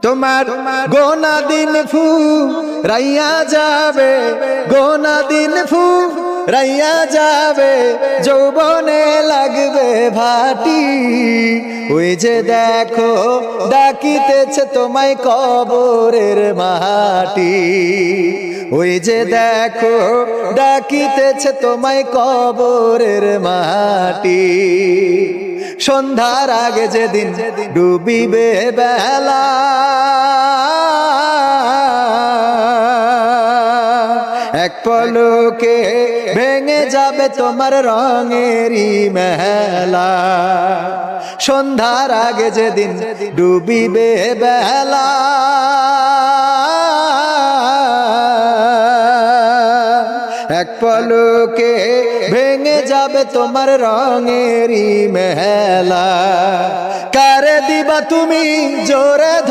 তোমার গোনা দিন রাইয়া যাবে, গোনা দিন রাইয়া যাবে, যৌবনে লাগবে ভাটি। ওই যে দেখো ডাকিতেছে তোমায় কবরের মাটি, ওই যে দেখো ডাকিতেছে তোমায় কবরের মাটি। সন্ধ্যার আগে যেদিন ডুবিবে বেলা, এক পলকে ভেঙে যাবে তোমার রঙেরই মেলা। সন্ধ্যার আগে যেদিন ডুবিবে বেলা, এক পলকে ভেঙে যাবে তোমার রঙেরই মেলা। কারে দিবা তুমি জোরে